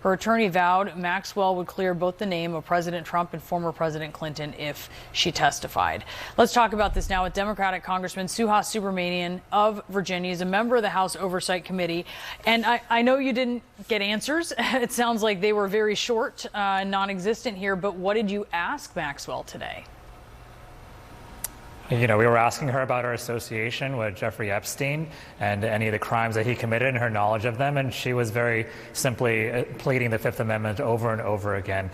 Her attorney vowed Maxwell would clear both the name of President Trump and former President Clinton if she testified. Let's talk about this now with Democratic Congressman Subramanyam of Virginia. He's a member of the House Oversight Committee. And I know you didn't get answers. It sounds like they were very short, non-existent here. But what did you ask Maxwell today? We were asking her about her association with Jeffrey Epstein and any of the crimes that he committed and her knowledge of them, and she was very simply pleading the Fifth Amendment over and over again.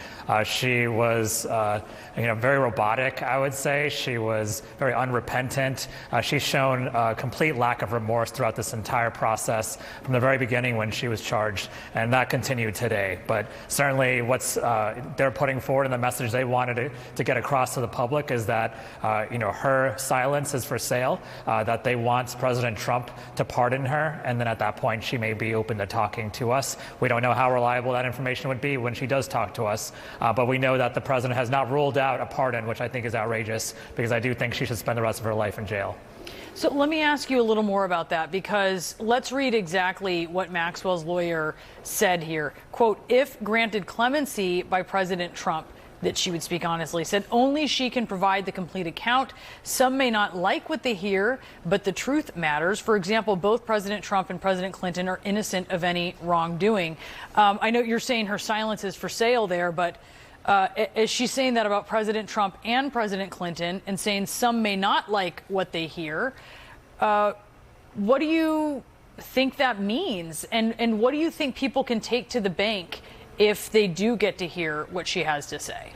She was, very robotic, I would say. She was very unrepentant. She's shown a complete lack of remorse throughout this entire process from the very beginning when she was charged, and that continued today. But certainly what's they're putting forward in the message they wanted to get across to the public is that, her silence is for sale, that they want President Trump to pardon her, and then at that point she may be open to talking to us. We don't know how reliable that information would be when she does talk to us, but we know that the president has not ruled out a pardon, which I think is outrageous, because I do think she should spend the rest of her life in jail. So let me ask you a little more about that, because let's read exactly what Maxwell's lawyer said here. Quote, if granted clemency by President Trump, that she would speak honestly, said only she can provide the complete account. Some may not like what they hear, but the truth matters. For example, both President Trump and President Clinton are innocent of any wrongdoing. I know you're saying her silence is for sale there, but is she saying that about President Trump and President Clinton and saying some may not like what they hear? What do you think that means? And what do you think people can take to the bank if they do get to hear what she has to say?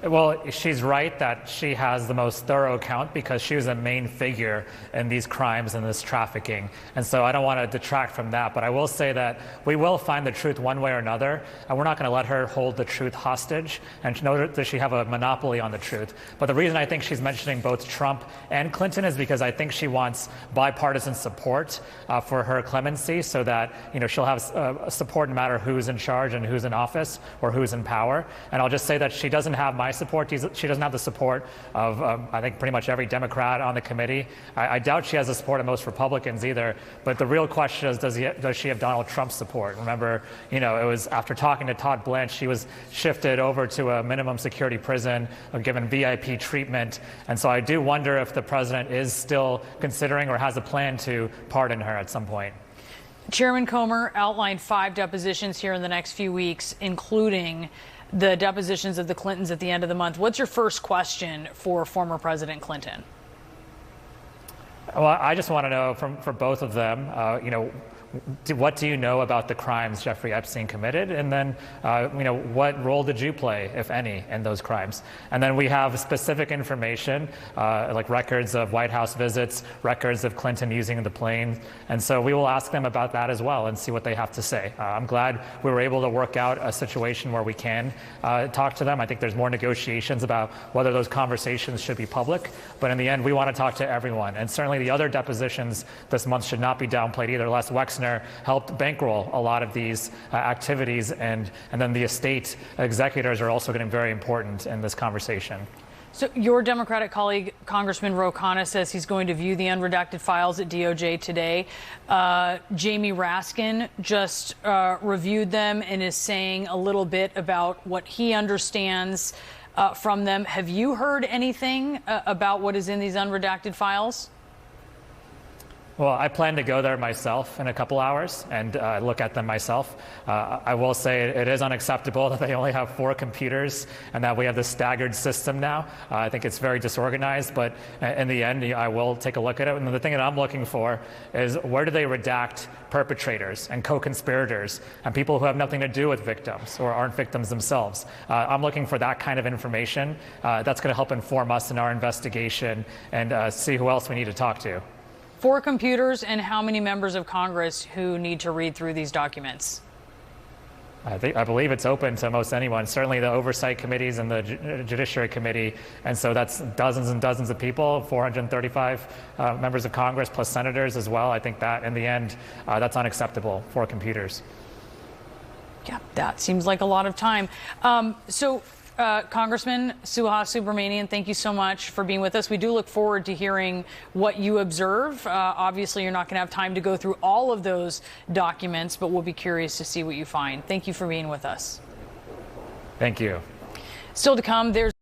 Well, she's right that she has the most thorough account because she was a main figure in these crimes and this trafficking. And so I don't want to detract from that, but I will say that we will find the truth one way or another, and we're not going to let her hold the truth hostage, and nor does she have a monopoly on the truth. But the reason I think she's mentioning both Trump and Clinton is because I think she wants bipartisan support for her clemency, so that she'll have support no matter who's in charge and who's in office or who's in power. And I'll just say that she doesn't have my support. She doesn't have the support of, I think, pretty much every Democrat on the committee. I doubt she has the support of most Republicans either. But the real question is, does she have Donald Trump's support? Remember, it was after talking to Todd Blanche, she was shifted over to a minimum security prison, given VIP treatment. And so I do wonder if the president is still considering or has a plan to pardon her at some point. Chairman Comer outlined 5 depositions here in the next few weeks, including the depositions of the Clintons at the end of the month. What's your first question for former President Clinton? Well, I just want to know for both of them, what do you know about the crimes Jeffrey Epstein committed? And then, what role did you play, if any, in those crimes? And then we have specific information, like records of White House visits, records of Clinton using the plane. And so we will ask them about that as well and see what they have to say. I'm glad we were able to work out a situation where we can talk to them. I think there's more negotiations about whether those conversations should be public. But in the end, we want to talk to everyone. And certainly the other depositions this month should not be downplayed either. Les Wexner helped bankroll a lot of these activities, and then the estate executors are also getting very important in this conversation. So your Democratic colleague, Congressman Ro Khanna, says he's going to view the unredacted files at DOJ today. Jamie Raskin just reviewed them and is saying a little bit about what he understands from them. Have you heard anything about what is in these unredacted files? Well, I plan to go there myself in a couple hours and look at them myself. I will say it is unacceptable that they only have 4 computers and that we have this staggered system now. I think it's very disorganized, but in the end, I will take a look at it. And the thing that I'm looking for is, where do they redact perpetrators and co-conspirators and people who have nothing to do with victims or aren't victims themselves? I'm looking for that kind of information. That's going to help inform us in our investigation and see who else we need to talk to. 4 computers, and how many members of Congress who need to read through these documents? I believe it's open to most anyone, certainly the oversight committees and the Judiciary Committee. And so that's dozens and dozens of people, 435 members of Congress plus senators as well. I think that in the end, that's unacceptable for computers. Yeah, that seems like a lot of time. So Congressman Subramanyam, thank you so much for being with us. We do look forward to hearing what you observe. Obviously, you're not going to have time to go through all of those documents, but we'll be curious to see what you find. Thank you for being with us. Thank you. Still to come, there's